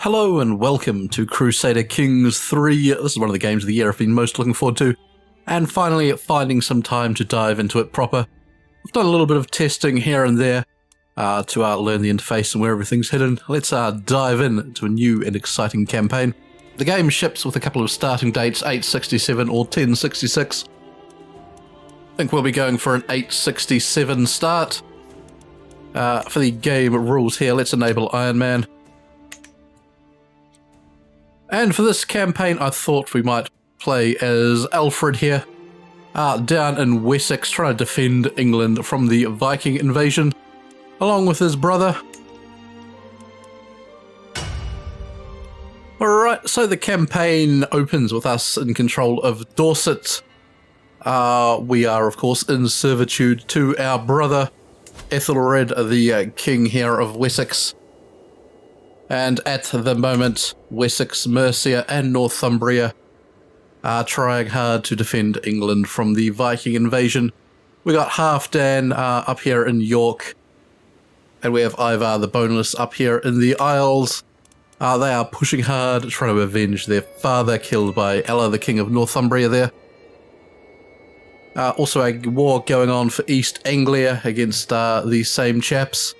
Hello and welcome to Crusader Kings 3. This is one of the games of the year I've been most looking forward to, and finally finding some time to dive into it proper. I've done a little bit of testing here and there to learn the interface and where everything's hidden. Let's dive in to a new and exciting campaign. The game ships with a couple of starting dates, 867 or 1066. I think we'll be going for an 867 start. For the game rules here, let's enable Iron Man. And for this campaign, I thought we might play as Alfred here, down in Wessex, trying to defend England from the Viking invasion, along with his brother. Alright, so the campaign opens with us in control of Dorset. We are, of course, in servitude to our brother, Ethelred, the king here of Wessex. And at the moment, Wessex, Mercia and Northumbria are trying hard to defend England from the Viking invasion. We got Halfdan up here in York, and we have Ivar the Boneless up here in the Isles. They are pushing hard, trying to avenge their father killed by Ella, the king of Northumbria there. Also a war going on for East Anglia against these same chaps.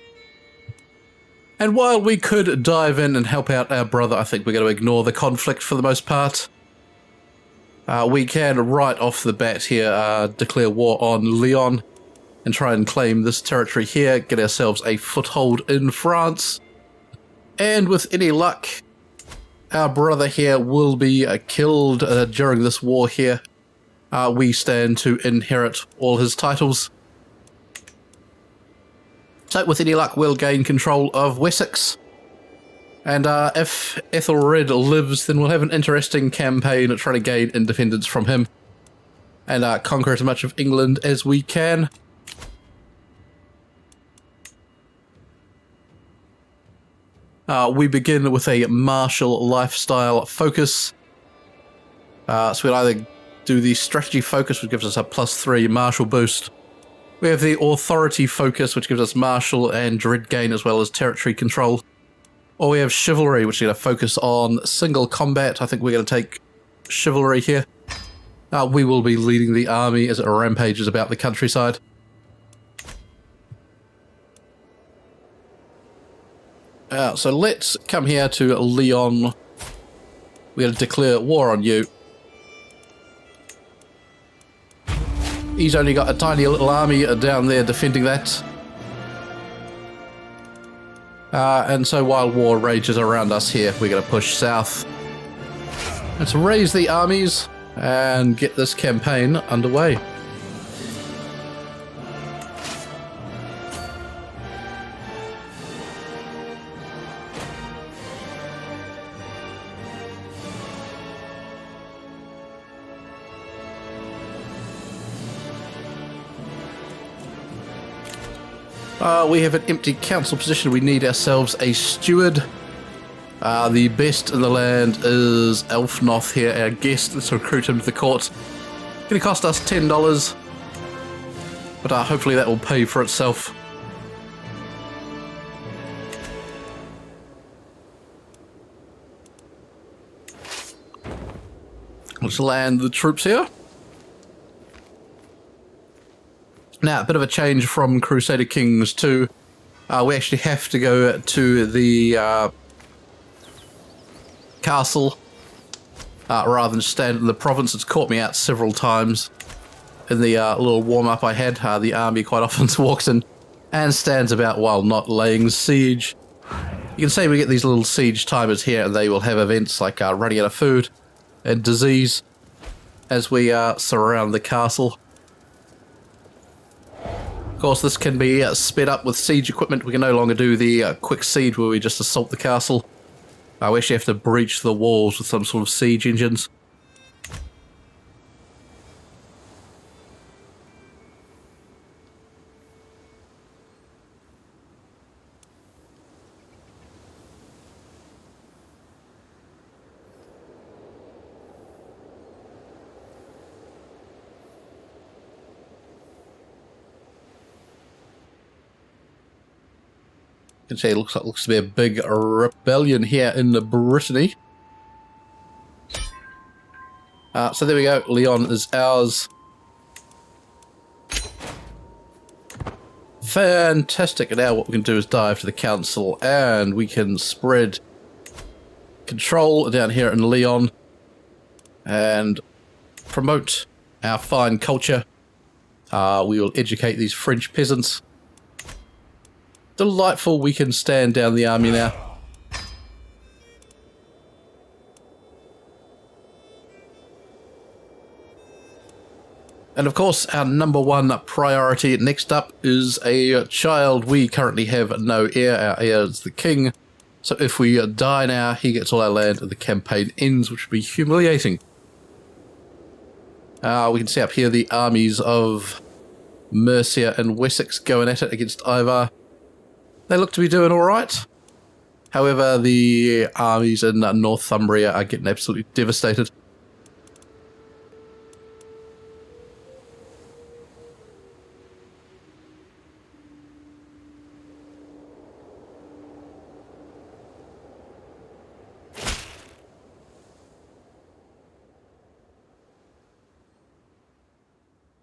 And while we could dive in and help out our brother, I think we're going to ignore the conflict for the most part. We can, right off the bat here, declare war on Lyon and try and claim this territory here, get ourselves a foothold in France. And with any luck, our brother here will be killed during this war here. We stand to inherit all his titles. So with any luck, we'll gain control of Wessex. And if Ethelred lives, then we'll have an interesting campaign at trying to gain independence from him and conquer as much of England as we can. We begin with a martial lifestyle focus. So we'll either do the strategy focus, which gives us a +3 martial boost. We have the authority focus, which gives us martial and dread gain as well as territory control. Or we have chivalry, which is going to focus on single combat. I think we're going to take chivalry here. We will be leading the army as it rampages about the countryside. So let's come here to Lyon. We're going to declare war on you. He's only got a tiny little army down there defending that. And so while war rages around us here, we're going to push south. Let's raise the armies and get this campaign underway. We have an empty council position. We need ourselves a steward. The best in the land is Elfnoth here, our guest. Let's recruit him to the court. It's going to cost us $10, but hopefully that will pay for itself. Let's land the troops here. Now, a bit of a change from Crusader Kings 2. We actually have to go to the castle rather than stand in the province. It's caught me out several times in the little warm-up I had. The army quite often walks in and stands about while not laying siege. You can see we get these little siege timers here, and they will have events like running out of food and disease as we surround the castle. Of course, this can be sped up with siege equipment. We can no longer do the quick siege where we just assault the castle. We actually have to breach the walls with some sort of siege engines. can see it looks to be a big rebellion here in the Brittany. So there we go. Lyon is ours. Fantastic. And now what we can do is dive to the council and we can spread control down here in Lyon and promote our fine culture. We will educate these French peasants. Delightful. We can stand down the army now. And of course, our number one priority next up is a child. We currently have no heir. Our heir is the king. So if we die now, he gets all our land and the campaign ends, which would be humiliating. We can see up here the armies of Mercia and Wessex going at it against Ivar. They look to be doing all right. However, the armies in Northumbria are getting absolutely devastated.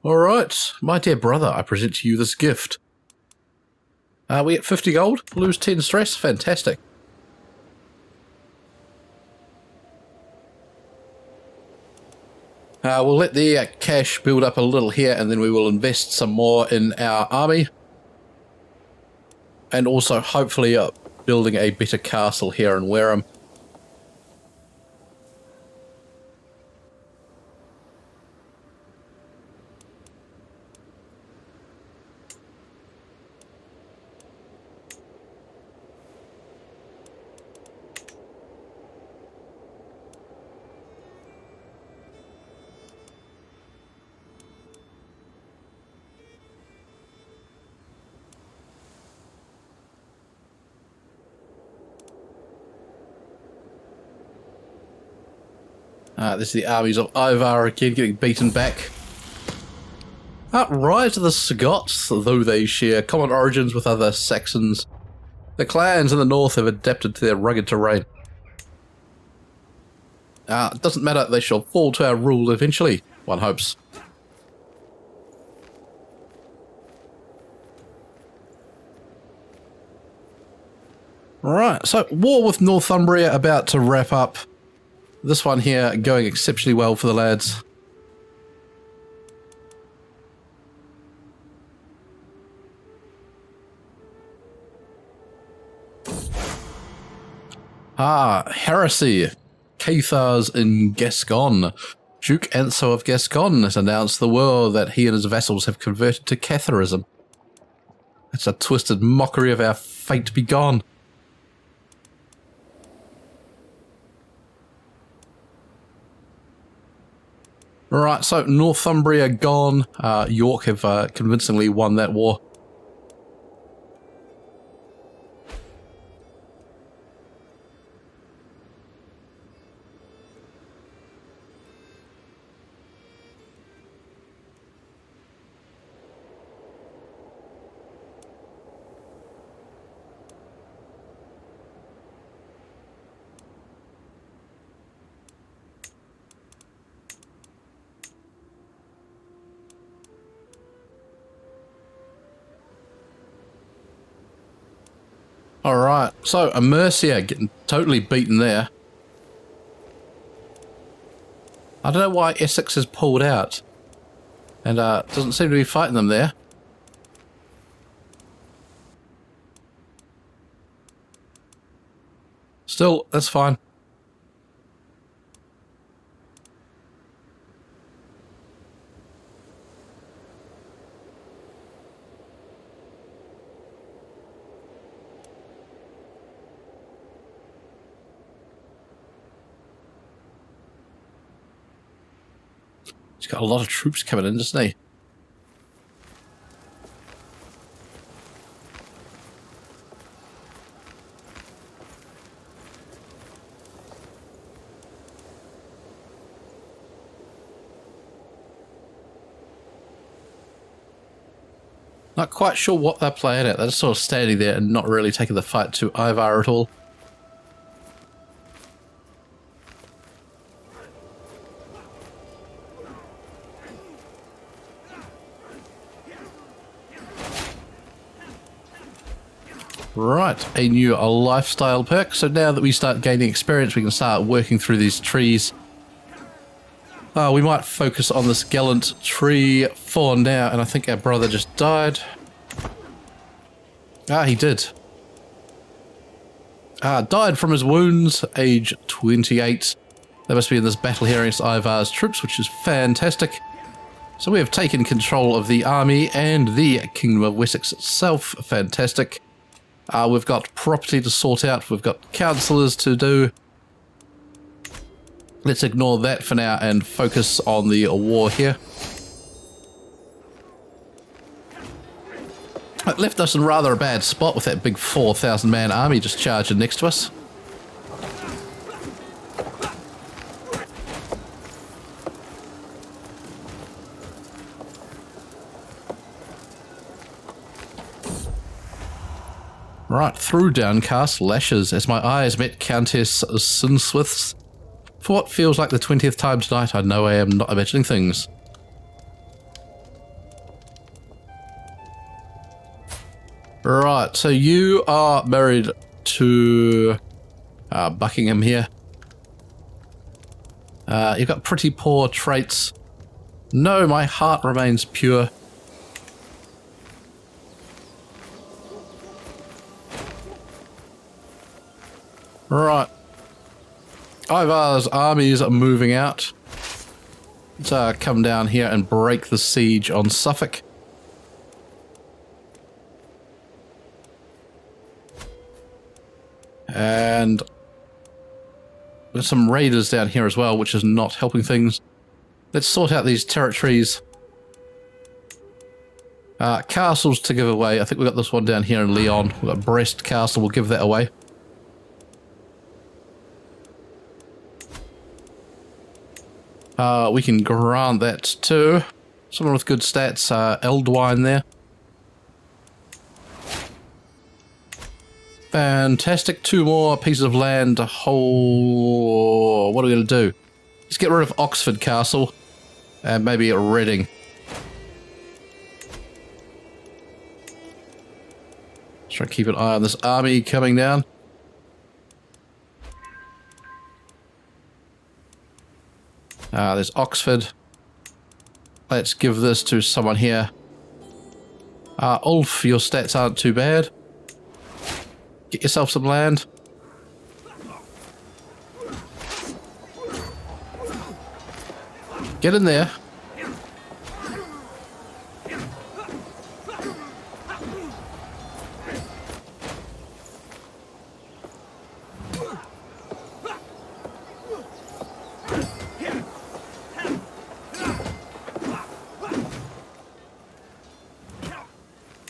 Alright, my dear brother, I present to you this gift. We get 50 gold, lose 10 stress, fantastic. We'll let the cash build up a little here and then we will invest some more in our army. And also hopefully building a better castle here in Wareham. This is the armies of Ivar again getting beaten back. Rise of the Scots, though they share common origins with other Saxons. The clans in the north have adapted to their rugged terrain. It doesn't matter, they shall fall to our rule eventually, one hopes. Right, so war with Northumbria about to wrap up. This one here going exceptionally well for the lads. Heresy. Cathars in Gascon. Duke Anso of Gascon has announced the world that he and his vassals have converted to Catharism. It's a twisted mockery of our fate be gone. Right, so Northumbria gone. York have convincingly won that war. Alright, so Mercia getting totally beaten there. I don't know why Essex has pulled out. And doesn't seem to be fighting them there. Still, that's fine. He's got a lot of troops coming in, doesn't he? Not quite sure what they're playing at. They're just sort of standing there and not really taking the fight to Ivar at all. Right, a new lifestyle perk. So now that we start gaining experience, we can start working through these trees. We might focus on this gallant tree for now, and I think our brother just died. He did. Died from his wounds, age 28. They must be in this battle here against Ivar's troops, which is fantastic. So we have taken control of the army and the Kingdom of Wessex itself. Fantastic. We've got property to sort out. We've got councillors to do. Let's ignore that for now and focus on the war here. It left us in rather a bad spot with that big 4,000 man army just charging next to us. Right, through downcast lashes as my eyes met Countess Sinswith's. For what feels like the 20th time tonight, I know I am not imagining things. Right, so you are married to Buckingham here. You've got pretty poor traits. No, my heart remains pure. Right. Ivar's armies are moving out. Let's come down here and break the siege on Suffolk. And there's some raiders down here as well, which is not helping things. Let's sort out these territories. Castles to give away. I think we've got this one down here in Lyon. We've got Brest Castle. We'll give that away. We can grant that to someone with good stats, Eldwine there. Fantastic. 2 more pieces of land to hold. What are we going to do? Let's get rid of Oxford Castle and maybe Reading. Let's try and keep an eye on this army coming down. There's Oxford. Let's give this to someone here. Ulf, your stats aren't too bad. Get yourself some land. Get in there.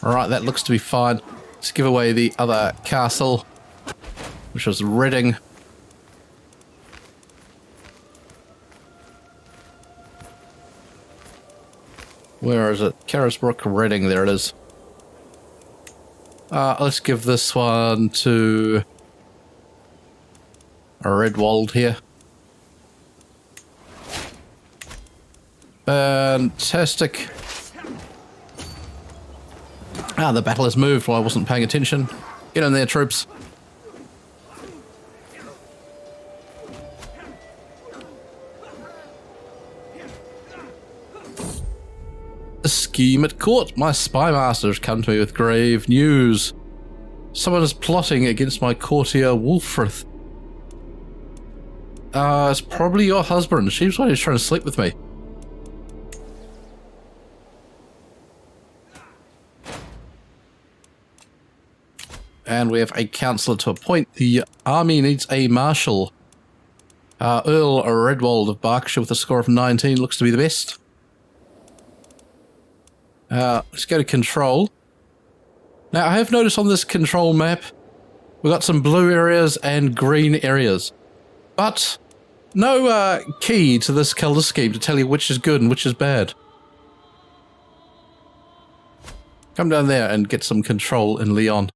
Alright, that looks to be fine. Let's give away the other castle, which was Reading. Where is it? Carisbrooke, Reading, there it is. Let's give this one to Redwald here. Fantastic. The battle has moved while I wasn't paying attention. Get in there, troops. A scheme at court. My spy master has come to me with grave news. Someone is plotting against my courtier Wulfrith. It's probably your husband. She's one who's trying to sleep with me. And we have a councillor to appoint. The army needs a marshal. Earl Redwald of Berkshire with a score of 19 looks to be the best. Let's go to control. Now, I have noticed on this control map, we've got some blue areas and green areas. But no key to this colour scheme to tell you which is good and which is bad. Come down there and get some control in Lyon.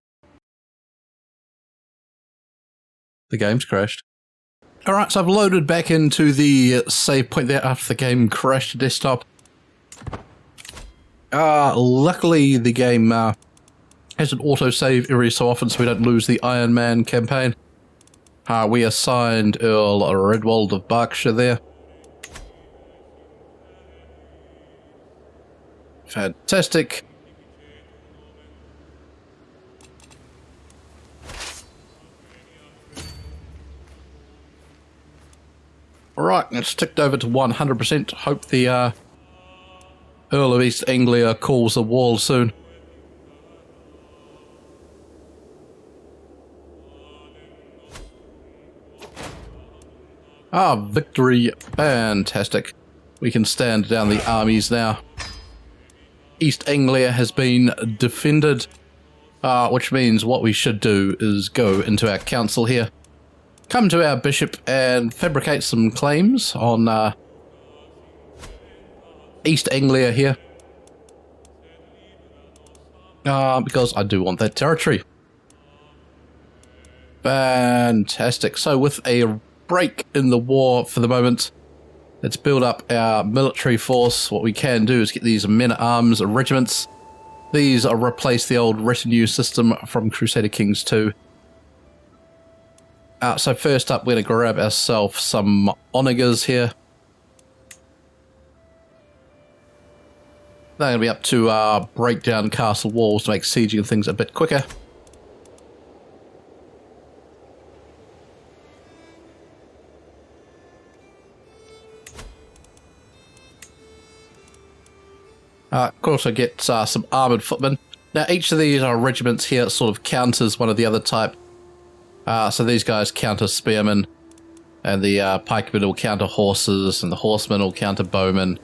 The game's crashed. Alright, so I've loaded back into the save point there after the game crashed to desktop. Luckily the game has an autosave every so often so we don't lose the Iron Man campaign. We assigned Earl Redwald of Berkshire there. Fantastic. Alright, it's ticked over to 100%. Hope the Earl of East Anglia calls the wall soon. Victory. Fantastic. We can stand down the armies now. East Anglia has been defended, which means what we should do is go into our council here. Come to our bishop and fabricate some claims on East Anglia here. Because I do want that territory. Fantastic. So with a break in the war for the moment, let's build up our military force. What we can do is get these men-at-arms regiments. These replace the old retinue system from Crusader Kings 2. So first up, we're going to grab ourselves some onagers here. They're going to be up to break down castle walls to make sieging things a bit quicker. Could also get some armoured footmen. Now each of these regiments here sort of counters one of the other type. So these guys counter spearmen, and the pikemen will counter horses, and the horsemen will counter bowmen.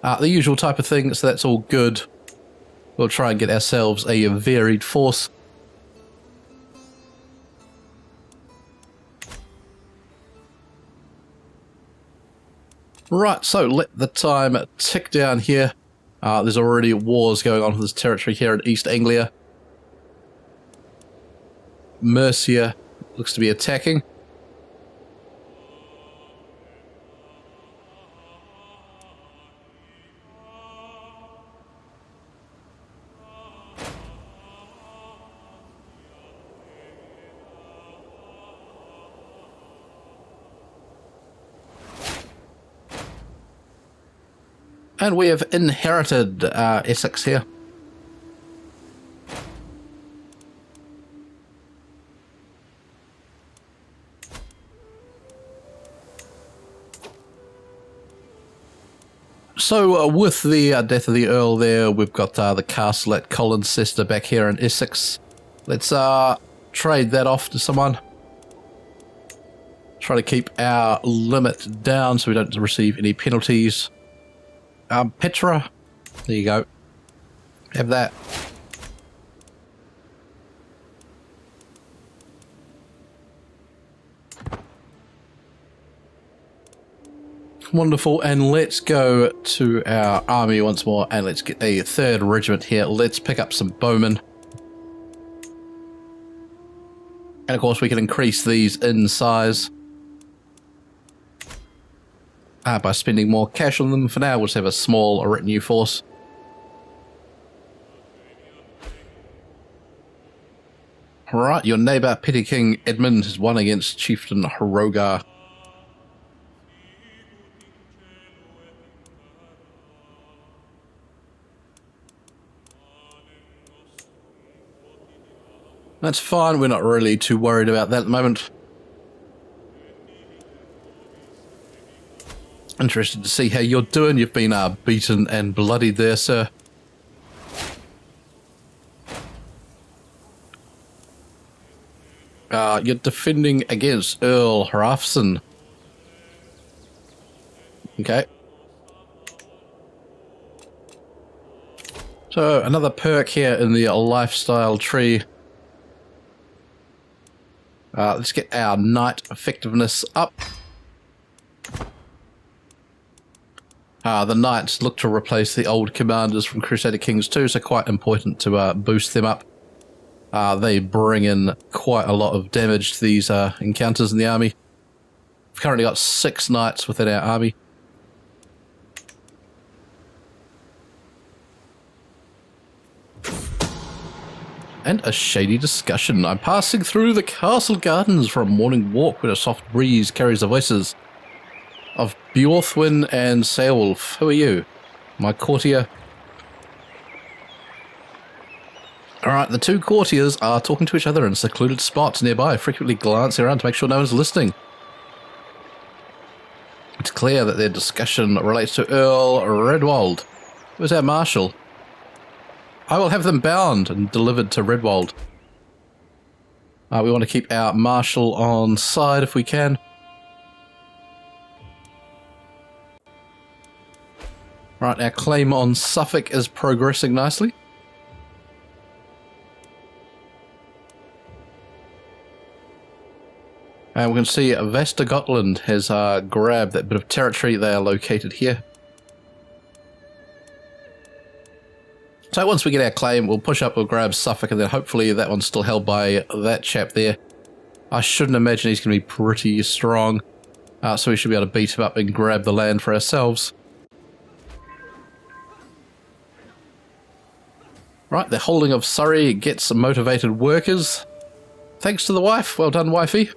The usual type of thing, so that's all good. We'll try and get ourselves a varied force. Right, so let the time tick down here. There's already wars going on for this territory here in East Anglia. Mercia looks to be attacking. And we have inherited Essex here. So with the death of the Earl there, we've got the castle at Colchester back here in Essex. Let's trade that off to someone. Try to keep our limit down so we don't receive any penalties. Petra, there you go. Have that. Wonderful, and let's go to our army once more and let's get a third regiment here. Let's pick up some bowmen. And of course we can increase these in size by spending more cash on them. For now we'll just have a small retinue force. Alright, your neighbour Petty King Edmund has won against Chieftain Hrogar. That's fine, we're not really too worried about that at the moment. Interested to see how you're doing. You've been beaten and bloodied there, sir. You're defending against Earl Hrafson. Okay. So, another perk here in the lifestyle tree. Let's get our knight effectiveness up. The knights look to replace the old commanders from Crusader Kings too, so quite important to boost them up. They bring in quite a lot of damage to these encounters in the army. We've currently got 6 knights within our army. And a shady discussion. I'm passing through the castle gardens for a morning walk when a soft breeze carries the voices of Bjorthwyn and Saolf. Who are you? My courtier. Alright, the 2 courtiers are talking to each other in secluded spots nearby, frequently glancing around to make sure no one's listening. It's clear that their discussion relates to Earl Redwald. Who's our marshal? I will have them bound and delivered to Redwald. We want to keep our marshal on side if we can. Right, our claim on Suffolk is progressing nicely. And we can see Västergotland has grabbed that bit of territory. They are located here. So once we get our claim, we'll push up, we'll grab Suffolk, and then hopefully that one's still held by that chap there. I shouldn't imagine he's going to be pretty strong, so we should be able to beat him up and grab the land for ourselves. Right, the holding of Surrey gets some motivated workers. Thanks to the wife. Well done, wifey.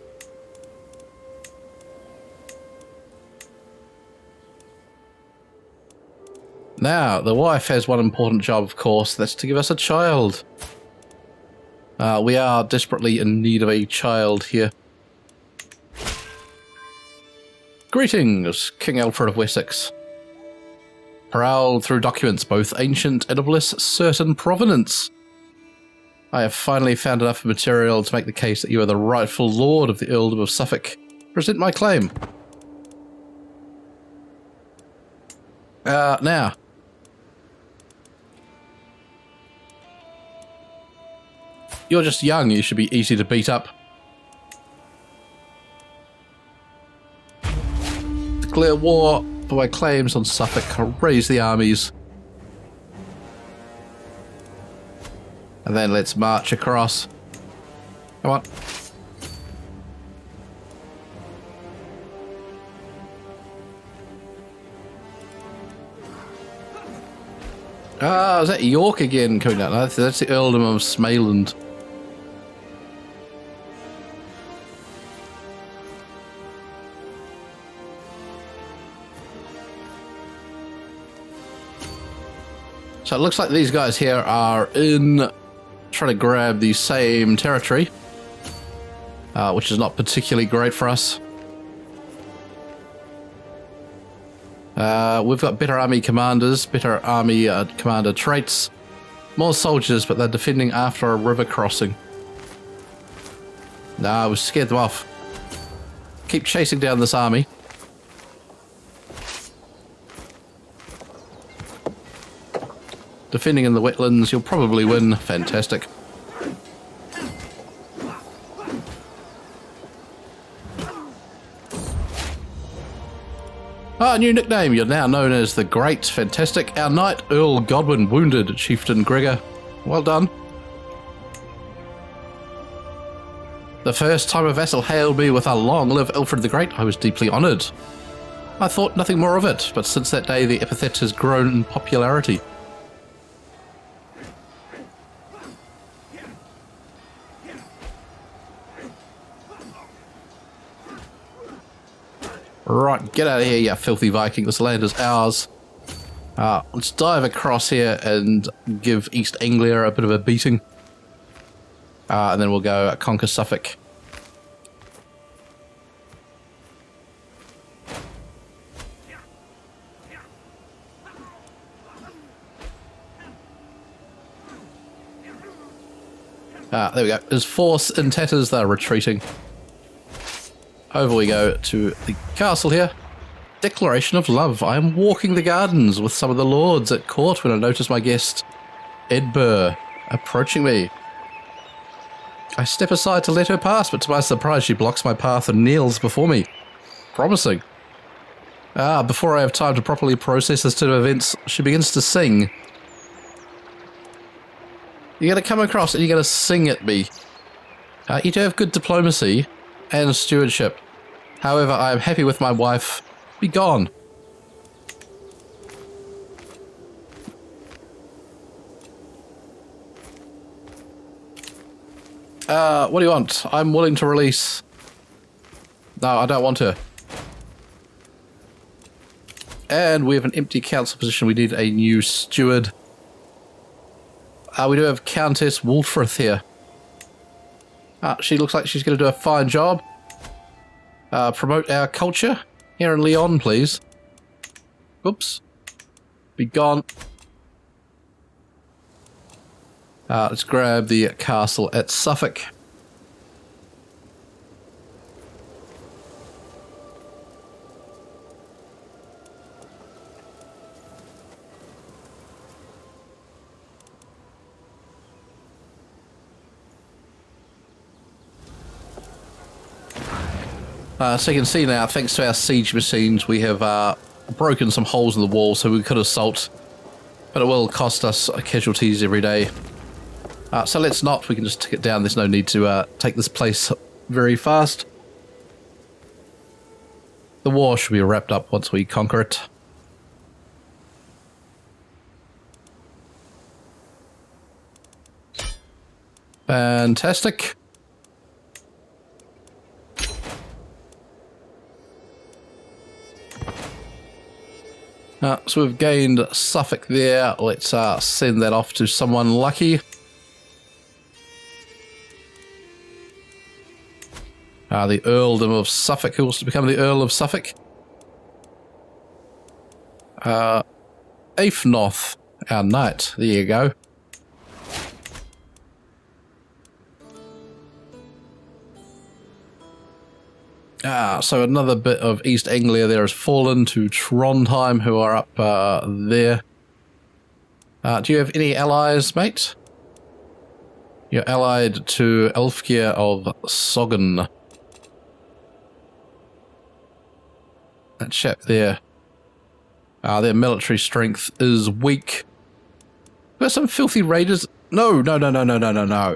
Now, the wife has one important job, of course, that's to give us a child. We are desperately in need of a child here. Greetings, King Alfred of Wessex. Prowl through documents, both ancient and of less certain provenance. I have finally found enough material to make the case that you are the rightful lord of the Earldom of Suffolk. Present my claim. Now. You're just young, you should be easy to beat up. Declare war for my claims on Suffolk, raise the armies. And then let's march across. Come on. Is that York again coming down? That's the Earldom of Smaland. So it looks like these guys here are trying to grab the same territory, which is not particularly great for us. We've got better army commanders, better army commander traits, more soldiers, but they're defending after a river crossing. Nah, we scared them off. Keep chasing down this army. Defending in the wetlands, you'll probably win. Fantastic. New nickname. You're now known as the Great. Fantastic. Our knight, Earl Godwin, wounded Chieftain Gregor. Well done. The first time a vassal hailed me with a long live Alfred the Great, I was deeply honoured. I thought nothing more of it, but since that day the epithet has grown in popularity. Right, get out of here, you filthy Viking. This land is ours. Let's dive across here and give East Anglia a bit of a beating. And then we'll go conquer Suffolk. There we go. There's force in tatters, they're retreating. Over we go to the castle here. Declaration of love. I am walking the gardens with some of the lords at court when I notice my guest, Edbur, approaching me. I step aside to let her pass, but to my surprise she blocks my path and kneels before me. Promising. Before I have time to properly process this turn of events, she begins to sing. You're going to come across and you're going to sing at me. You do have good diplomacy and stewardship. However, I am happy with my wife. Be gone. What do you want? I'm willing to release. No, I don't want her. And we have an empty council position. We need a new steward. We do have Countess Wolfrith here. She looks like she's going to do a fine job. Promote our culture here in Lyon, please. Oops. Be gone. Let's grab the castle at Suffolk. So you can see now, thanks to our siege machines, we have broken some holes in the wall so we could assault. But it will cost us casualties every day. So let's not, we can just take it down. There's no need to take this place very fast. The war should be wrapped up once we conquer it. Fantastic. So we've gained Suffolk there. Let's send that off to someone lucky. The Earldom of Suffolk. Who wants to become the Earl of Suffolk? Aifnoth, our knight. There you go. So another bit of East Anglia there has fallen to Trondheim, who are up there. Do you have any allies, mate? You're allied to Elfgeir of Sogn. That chap there. Their military strength is weak. We've got some filthy raiders. No. No.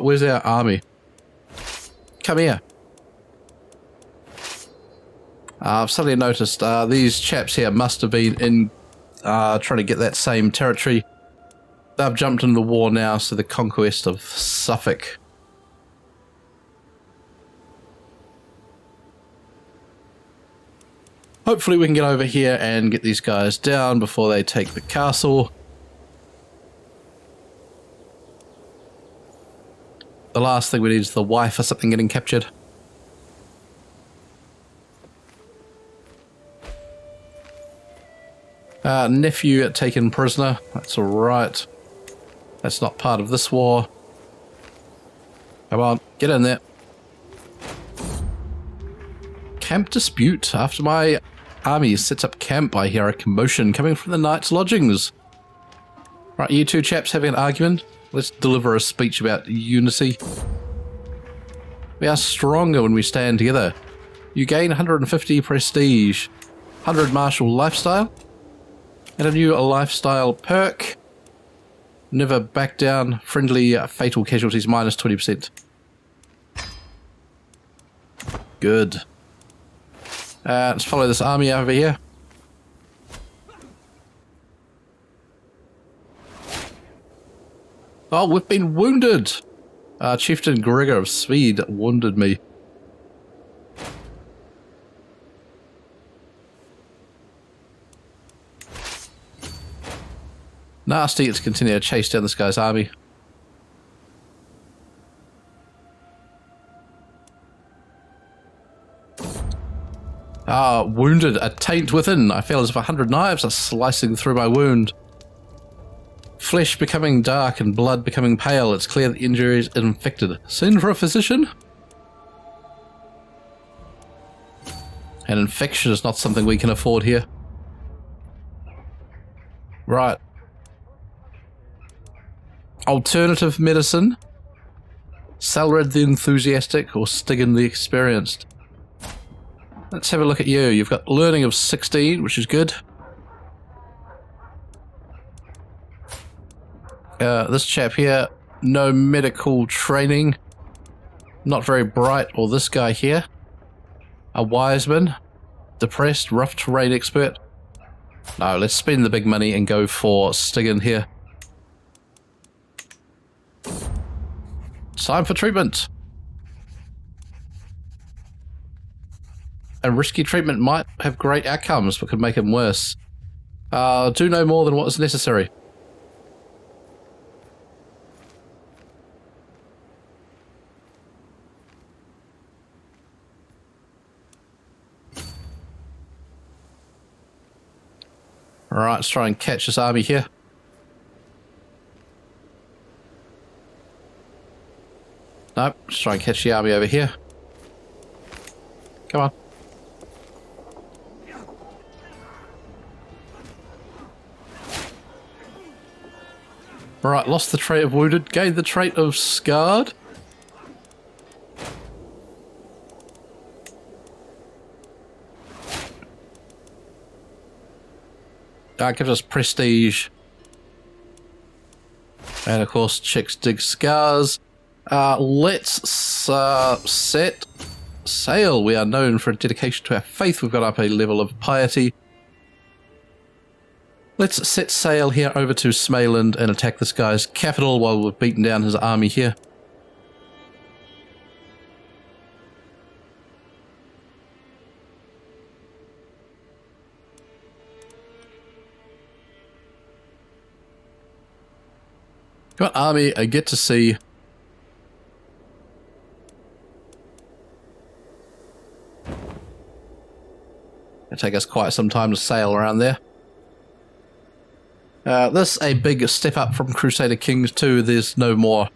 Where's our army? Come here. I've suddenly noticed these chaps here must have been in trying to get that same territory. They've jumped into the war now, so the conquest of Suffolk. Hopefully we can get over here and get these guys down before they take the castle. The last thing we need is the wife or something getting captured. Nephew taken prisoner. That's alright. That's not part of this war. Come on, get in there. Camp dispute. After my army sets up camp, I hear a commotion coming from the knight's lodgings. Right, you two chaps having an argument? Let's deliver a speech about unity. We are stronger when we stand together. You gain 150 prestige, 100 martial lifestyle, and a new lifestyle perk. Never back down. Friendly fatal casualties minus 20%. Good. Let's follow this army over here. Oh, we've been wounded! Chieftain Gregor of Swede wounded me. Nasty, let's continue to chase down this guy's army. Wounded, a taint within. I feel as if 100 knives are slicing through my wound. Flesh becoming dark and blood becoming pale. It's clear the injury is infected. Send for a physician? An infection is not something we can afford here. Right. Alternative medicine? Salred the enthusiastic or Stiggin the experienced? Let's have a look at you. You've got learning of 16, which is good. This chap here, no medical training. Not very bright. Or this guy here, a wise man. Depressed, rough terrain expert. No, let's spend the big money and go for Stiggin here. Time for treatment. And risky treatment might have great outcomes, but could make him worse. Do no more than what is necessary. Alright, let's try and catch this army here. Nope, let's try and catch the army over here. Come on. Right, lost the trait of wounded, gained the trait of scarred. That gives us prestige. And of course, chicks dig scars. Let's set sail. We are known for a dedication to our faith. We've got up a level of piety. Let's set sail here over to Smaland and attack this guy's capital while we've beaten down his army here. Come on, army, I get to see. It'll take us quite some time to sail around there. This a big step up from Crusader Kings 2. There's no more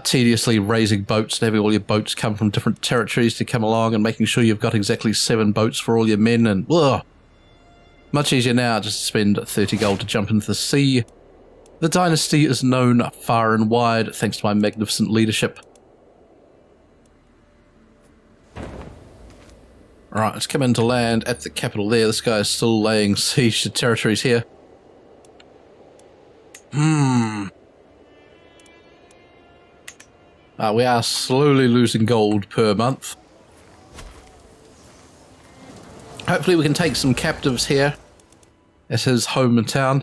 tediously raising boats and having all your boats come from different territories to come along and making sure you've got exactly 7 boats for all your men. And much easier now just to spend 30 gold to jump into the sea. The dynasty is known far and wide thanks to my magnificent leadership. Alright, let's come into land at the capital there. This guy is still laying siege to territories here. We are slowly losing gold per month. Hopefully we can take some captives here at his hometown.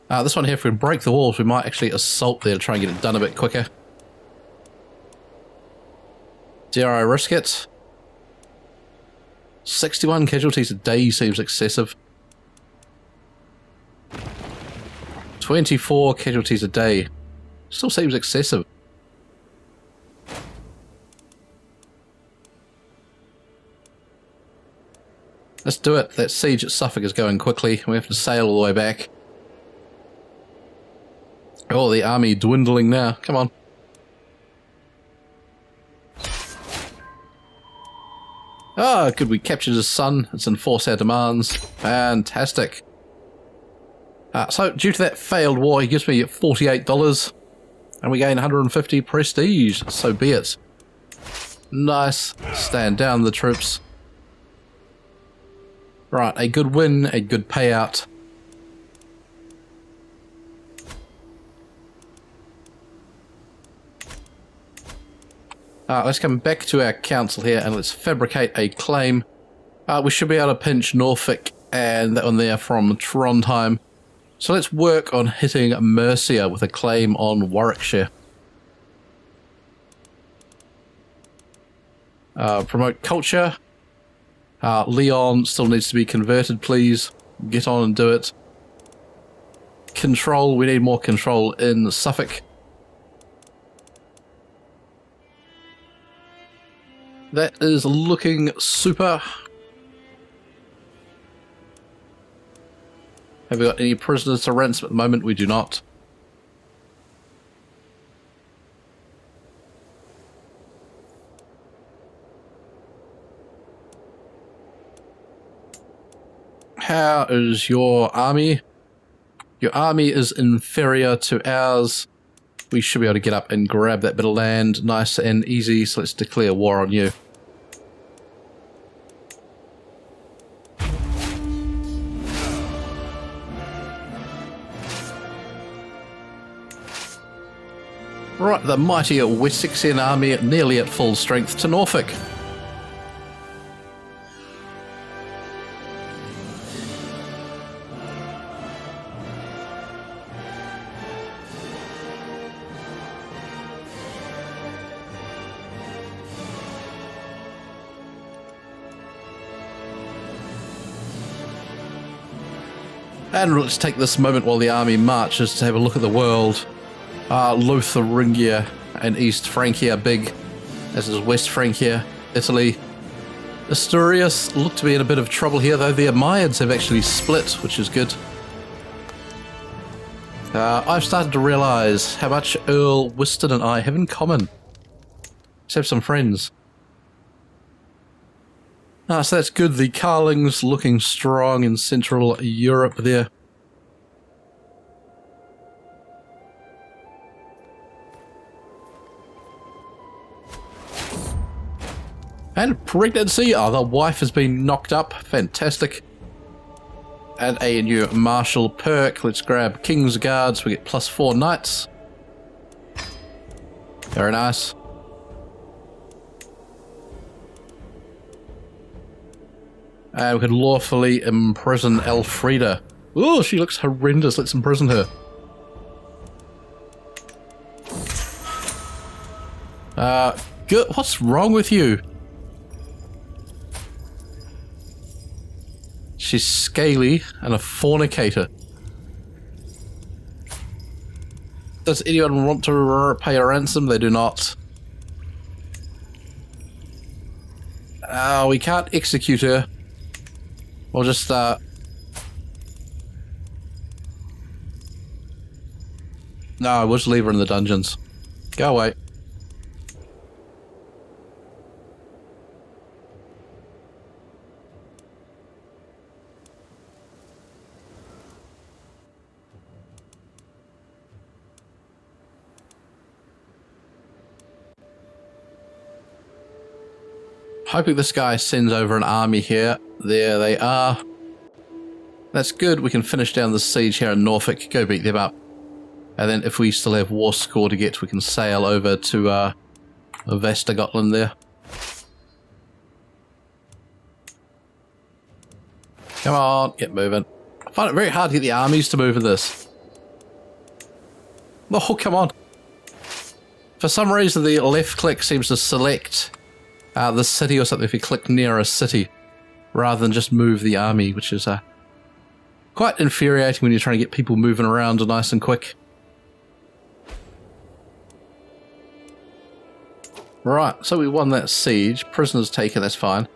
This one here, if we break the walls, we might actually assault there to try and get it done a bit quicker. Dare I risk it? 61 casualties a day seems excessive. 24 casualties a day. Still seems excessive. Let's do it. That siege at Suffolk is going quickly. We have to sail all the way back. Oh, the army dwindling now. Come on. Ah, good. We captured his son. Let's enforce our demands. Fantastic. So, due to that failed war, he gives me $48. And we gain 150 prestige. So be it. Nice. Stand down the troops. Right, a good win, a good payout. Let's come back to our council here and let's fabricate a claim. We should be able to pinch Norfolk and that one there from Trondheim. So let's work on hitting Mercia with a claim on Warwickshire. Promote culture. Lyon still needs to be converted, please. Get on and do it. Control, we need more control in Suffolk. That is looking super. Have we got any prisoners to ransom at the moment? We do not. How is your army? Your army is inferior to ours. We should be able to get up and grab that bit of land nice and easy, so let's declare war on you. Right, the mighty Wessexian army nearly at full strength to Norfolk. And let's take this moment while the army marches to have a look at the world. Northumbria and East Francia big, as is West Francia, Italy. Asturias look to be in a bit of trouble here, though the Umayyads have actually split, which is good. I've started to realise how much Earl Whiston and I have in common. Let's have some friends. So that's good. The Carlings looking strong in Central Europe there. And pregnancy. Oh, the wife has been knocked up. Fantastic. And a new martial perk. Let's grab King's Guards. We get +4 knights. Very nice. And we can lawfully imprison Elfrida. Oh, she looks horrendous. Let's imprison her. Good. What's wrong with you? She's scaly and a fornicator. Does anyone want to pay a ransom? They do not. We can't execute her. We'll just, No, we'll just leave her in the dungeons. Go away. Hoping this guy sends over an army here. There they are. That's good. We can finish down the siege here in Norfolk. Go beat them up. And then if we still have war score to get, we can sail over to Vestergotland there. Come on, get moving. I find it very hard to get the armies to move in this. Oh, come on. For some reason, the left click seems to select the city or something if you click near a city, rather than just move the army, which is quite infuriating when you're trying to get people moving around nice and quick. Right, so we won that siege. Prisoners taken, that's fine.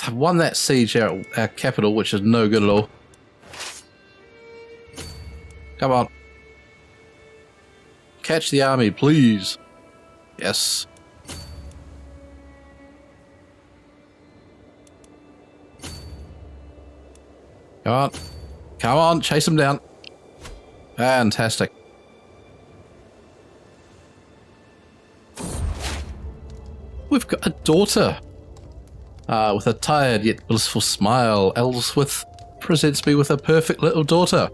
They've won that siege at our capital, which is no good at all. Come on. Catch the army, please. Yes. Come on. Come on, chase them down. Fantastic. We've got a daughter. With a tired yet blissful smile, Ellsworth presents me with a perfect little daughter.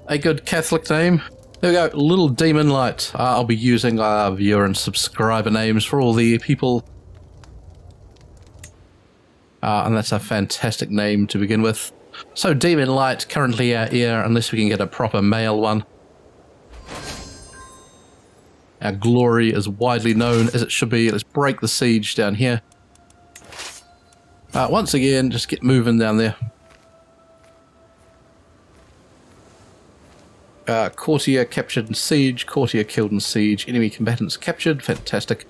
A good Catholic name. There we go, Little Demon Light. I'll be using viewer and subscriber names for all the people. And that's a fantastic name to begin with. So Demon Light, currently our heir, unless we can get a proper male one. Our glory is widely known, as it should be. Let's break the siege down here. Once again, just get moving down there. Courtier captured in siege, courtier killed in siege, enemy combatants captured, fantastic.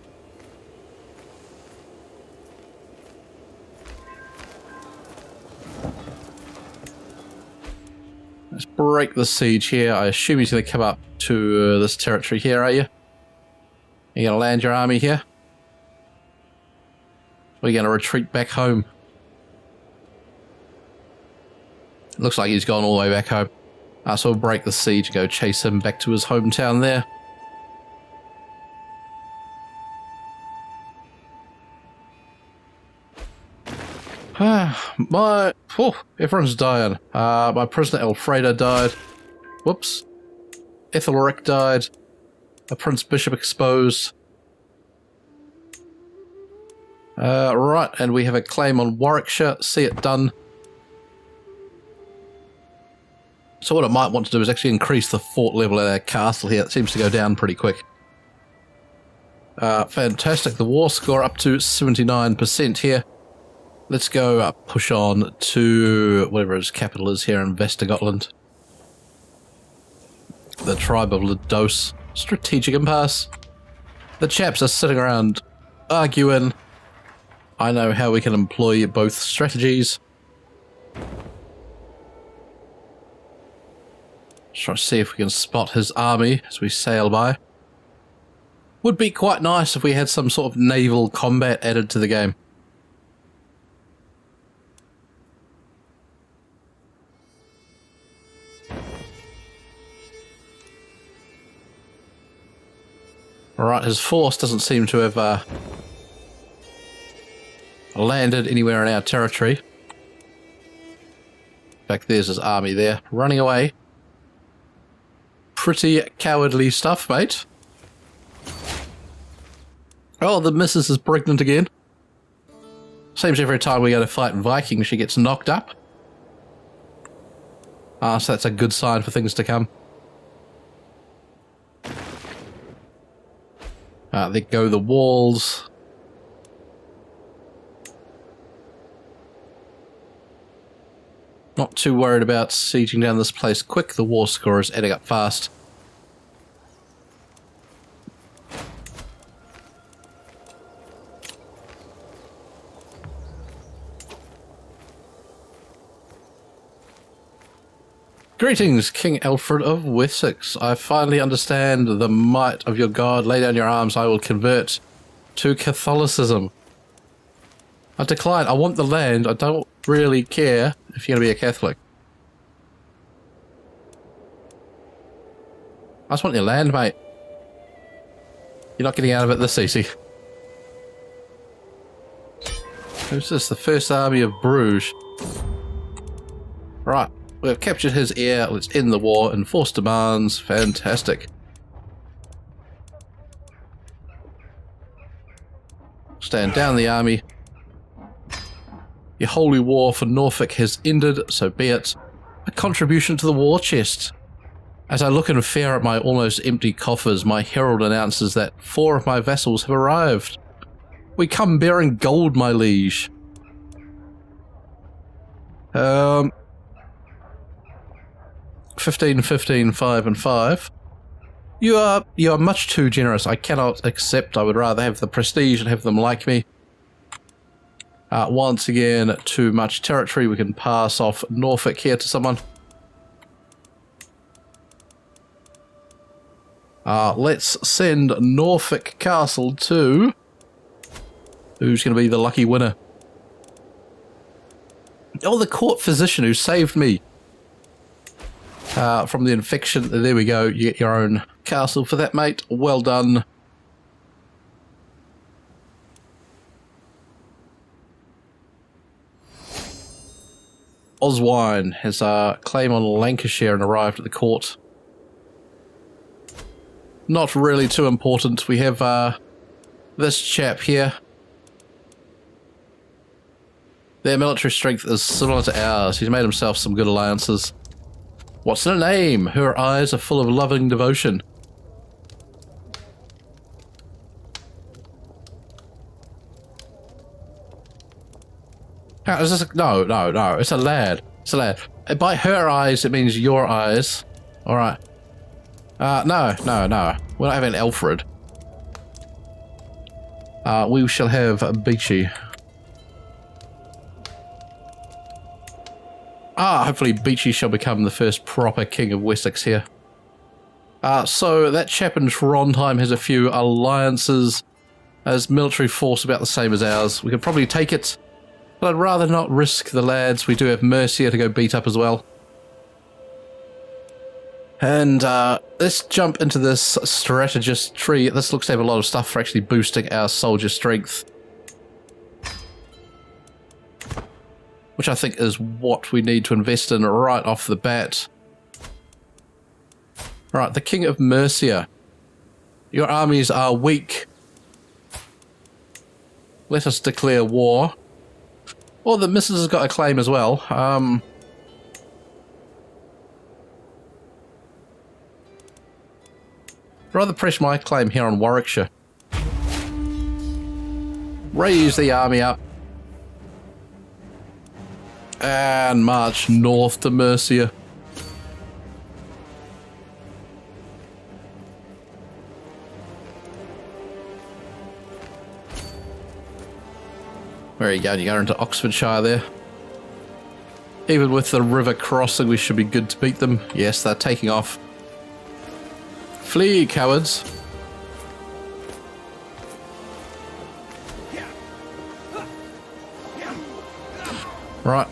Let's break the siege here. I assume he's going to come up to this territory here, are you? You're going to land your army here? Or are you going to retreat back home? Looks like he's gone all the way back home. So we'll break the siege and go chase him back to his hometown there. Everyone's dying. My prisoner Elfrida died. Whoops. Ethelric died. A Prince Bishop exposed. Right, and we have a claim on Warwickshire. See it done. So what I might want to do is actually increase the fort level at our castle here. It seems to go down pretty quick. Fantastic. The war score up to 79% here. Let's go push on to whatever his capital is here in Västergotland. The tribe of Ledos. Strategic impasse. The chaps are sitting around arguing. I know how we can employ both strategies. Let's try to see if we can spot his army as we sail by. Would be quite nice if we had some sort of naval combat added to the game. Alright, his force doesn't seem to have landed anywhere in our territory. In fact, there's his army there, running away. Pretty cowardly stuff, mate. Oh, the missus is pregnant again. Seems every time we go to fight Vikings, she gets knocked up. So that's a good sign for things to come. There go the walls. Not too worried about sieging down this place quick. The war score is adding up fast. Greetings, King Alfred of Wessex. I finally understand the might of your God. Lay down your arms, I will convert to Catholicism. I decline. I want the land. I don't really care if you're going to be a Catholic. I just want your land, mate. You're not getting out of it this easy. Who's this? The First Army of Bruges. Right. We've captured his heir. Let's end the war. Enforce demands. Fantastic. Stand down the army. Your holy war for Norfolk has ended, so be it. A contribution to the war chest. As I look in fear at my almost empty coffers, my herald announces that 4 of my vassals have arrived. We come bearing gold, my liege. 15, 15, 5 and 5. You are much too generous. I cannot accept. I would rather have the prestige and have them like me. Once again, too much territory. We can pass off Norfolk here to someone. Let's send Norfolk Castle to... Who's going to be the lucky winner? Oh, the court physician who saved me from the infection. There we go. You get your own castle for that, mate. Well done. Oswine has a claim on Lancashire and arrived at the court. Not really too important. We have this chap here. Their military strength is similar to ours. He's made himself some good alliances. What's her name? Her eyes are full of loving devotion. How is this? No. It's a lad. It's a lad. By her eyes, it means your eyes. All right. No. We're not having Alfred. We shall have Beachy. Hopefully Beachy shall become the first proper king of Wessex here. So that chap in Trondheim has a few alliances. As military force about the same as ours. We could probably take it, but I'd rather not risk the lads. We do have Mercia to go beat up as well. And let's jump into this Strategist Tree. This looks to have a lot of stuff for actually boosting our soldier strength. Which I think is what we need to invest in right off the bat. Right, the King of Mercia. Your armies are weak. Let us declare war. Well, the missus has got a claim as well. Rather press my claim here on Warwickshire. Raise the army up. And march north to Mercia. Where are you going? You go into Oxfordshire there. Even with the river crossing, we should be good to beat them. Yes, they're taking off. Flee, cowards. Right.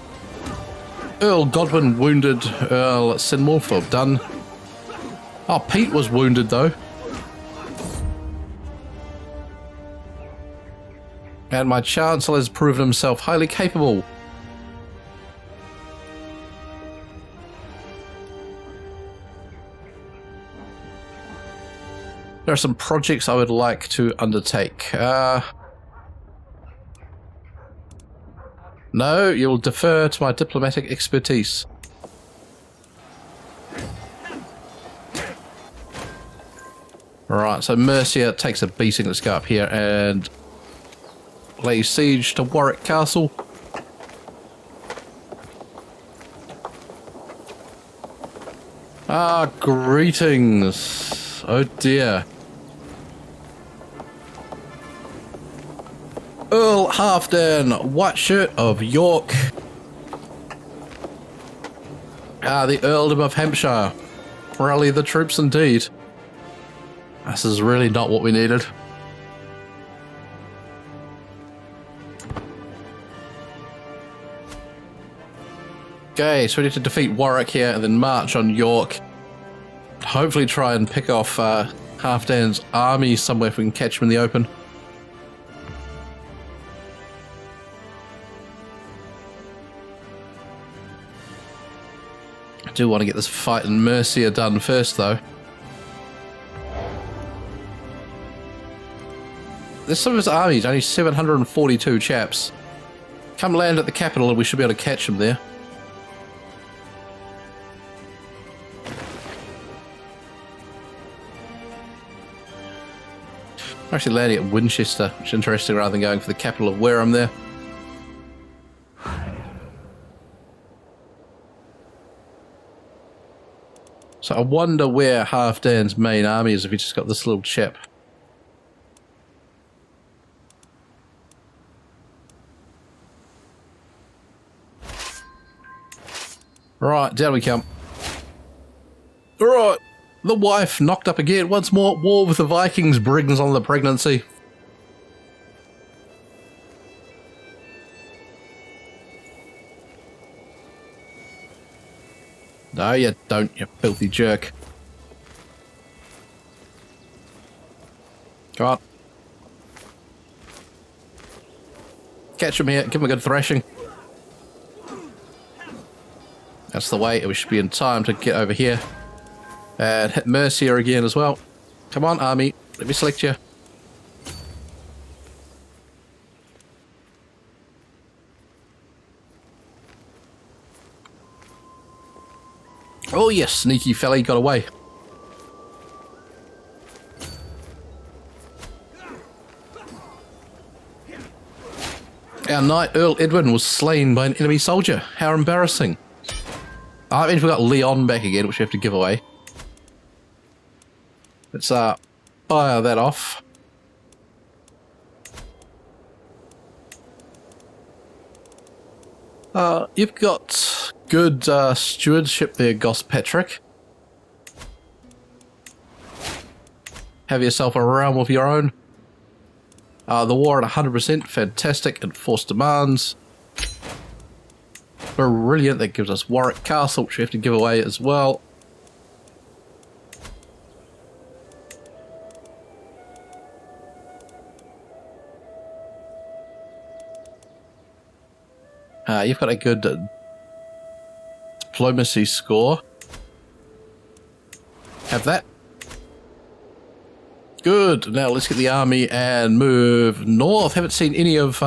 Earl Godwin wounded Earl Sinmorthorpe. Done. Oh, Pete was wounded though. And my Chancellor has proven himself highly capable. There are some projects I would like to undertake. No, you'll defer to my diplomatic expertise. Right, so Mercia takes a beating. Let's go up here and lay siege to Warwick Castle. Ah, greetings. Oh dear. Earl Halfdan, White Shirt of York. Ah, the Earldom of Hampshire. Rally the troops indeed. This is really not what we needed. Okay, so we need to defeat Warwick here and then march on York. Hopefully try and pick off Halfdan's army somewhere if we can catch him in the open. I do want to get this fight in Mercia done first though. There's some of his armies, only 742 chaps. Come land at the capital and we should be able to catch him there. I'm actually landing at Winchester, which is interesting rather than going for the capital of Wareham there. So I wonder where Halfdan's main army is if he just got this little chap. Right, down we come. Alright, the wife knocked up again. Once more, war with the Vikings brings on the pregnancy. No, you don't, you filthy jerk. Come on. Catch him here, give him a good thrashing. That's the way, we should be in time to get over here. And hit Mercia again as well. Come on, army, let me select you. Oh yes, sneaky fella, he got away. Our knight Earl Edwin was slain by an enemy soldier. How embarrassing. I mean, we've got Lyon back again, which we have to give away. Let's fire that off. You've got good stewardship there, Goss Patrick. Have yourself a realm of your own. The war at 100%, fantastic. Enforced demands. Brilliant, that gives us Warwick Castle, which we have to give away as well. You've got a good diplomacy score. Have that. Good. Now let's get the army and move north. Haven't seen any of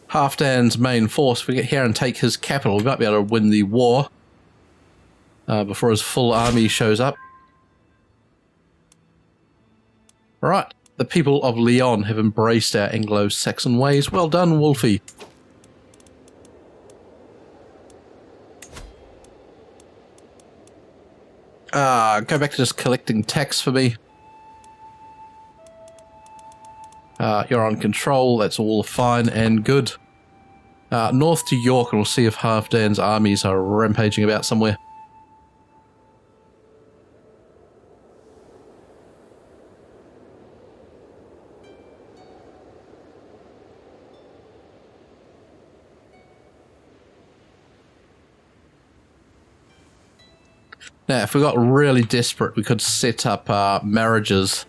Halfdan's main force. If we get here and take his capital, we might be able to win the war before his full army shows up. Right. The people of Lyon have embraced our Anglo-Saxon ways. Well done, Wolfie. Go back to just collecting tax for me. You're on control. That's all fine and good. North to York, and we'll see if Halfdan's armies are rampaging about somewhere. Now, if we got really desperate, we could set up marriages.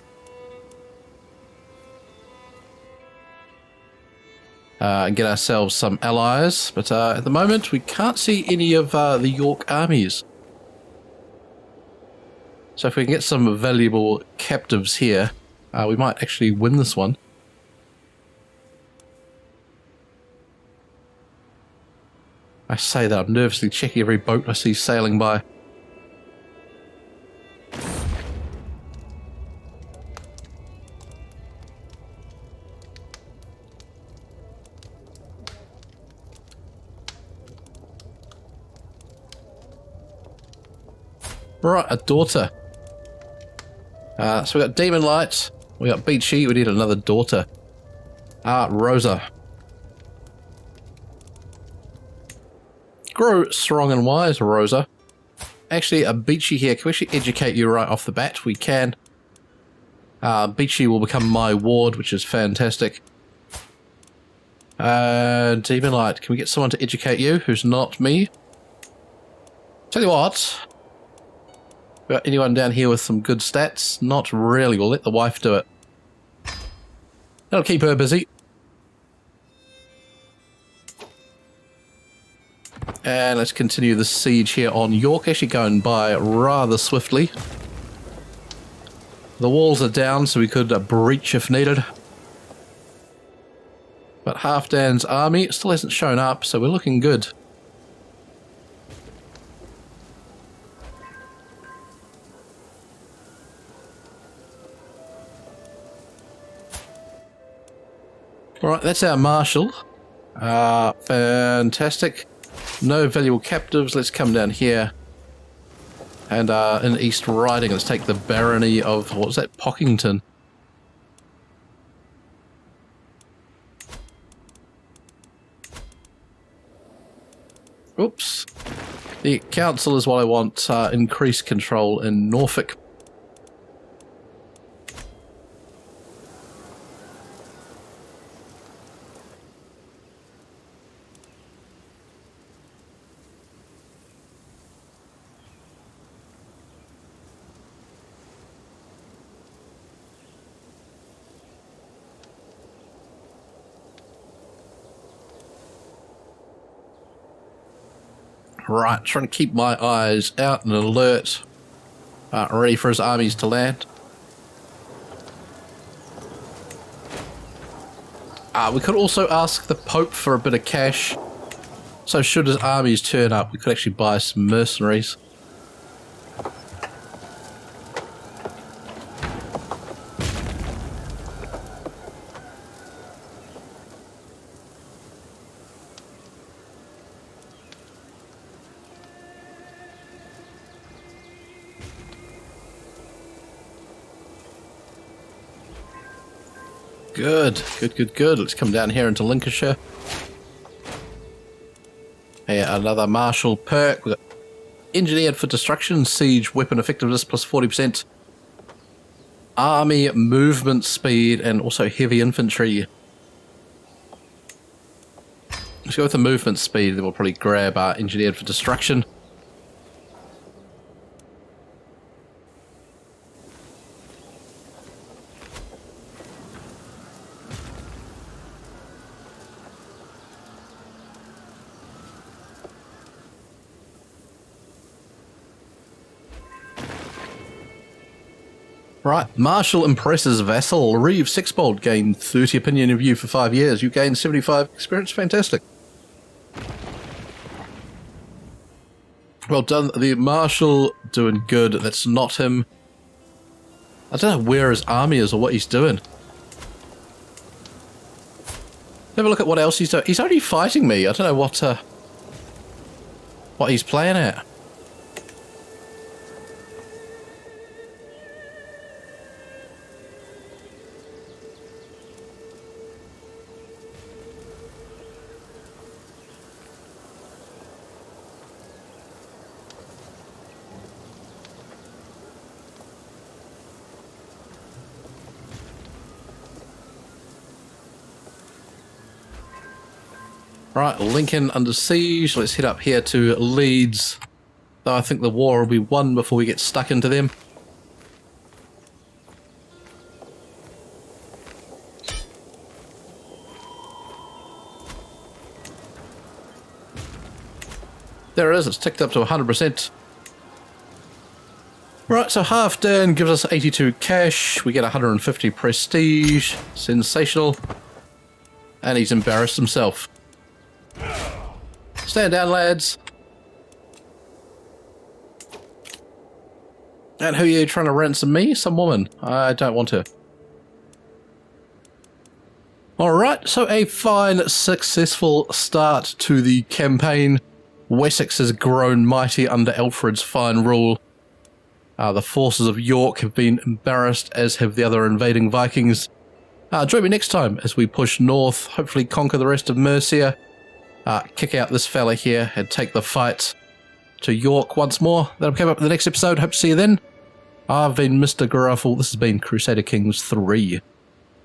And get ourselves some allies. But at the moment, we can't see any of the York armies. So if we can get some valuable captives here, we might actually win this one. I say that, I'm nervously checking every boat I see sailing by. Right, a daughter. So we got Demon Light, we got Beachy, we need another daughter. Rosa. Grow strong and wise, Rosa. Actually, a Beachy here. Can we actually educate you right off the bat? We can. Beachy will become my ward, which is fantastic. Demon Light, can we get someone to educate you who's not me? Tell you what. Got anyone down here with some good stats? Not really. We'll let the wife do it. That'll keep her busy. And let's continue the siege here on York. Actually going by rather swiftly. The walls are down, so we could breach if needed. But Halfdan's army still hasn't shown up, so we're looking good. Alright, that's our marshal. Fantastic. No valuable captives. Let's come down here. And in East Riding, let's take the barony of, what was that, Pockington. Oops. The council is what I want. Increased control in Norfolk. Right, trying to keep my eyes out and alert. Ready for his armies to land. We could also ask the Pope for a bit of cash. So should his armies turn up, we could actually buy some mercenaries. Good, good, good, good. Let's come down here into Lincolnshire. Yeah, another martial perk. We've got engineered for destruction, siege, weapon effectiveness plus 40%. Army movement speed and also heavy infantry. Let's go with the movement speed, then we'll probably grab our engineered for destruction. Right, Marshal impresses vassal. Reeve Sexbold gained 30 opinion of you for 5 years. You gained 75 experience. Fantastic. Well done. The Marshal doing good. That's not him. I don't know where his army is or what he's doing. Have a look at what else he's doing. He's only fighting me. I don't know what he's playing at. Right, Lincoln under siege. Let's head up here to Leeds. Though I think the war will be won before we get stuck into them. There it is, it's ticked up to 100%. Right, so Halfdan gives us 82 cash. We get 150 prestige. Sensational. And he's embarrassed himself. Stand down, lads. And who are you trying to ransom me? Some woman. I don't want her. Alright, so a fine, successful start to the campaign. Wessex has grown mighty under Alfred's fine rule. The forces of York have been embarrassed, as have the other invading Vikings. Join me next time as we push north, hopefully conquer the rest of Mercia. Kick out this fella here and take the fight to York once more. That'll come up in the next episode. Hope to see you then. I've been Mr. Garofal. This has been Crusader Kings 3.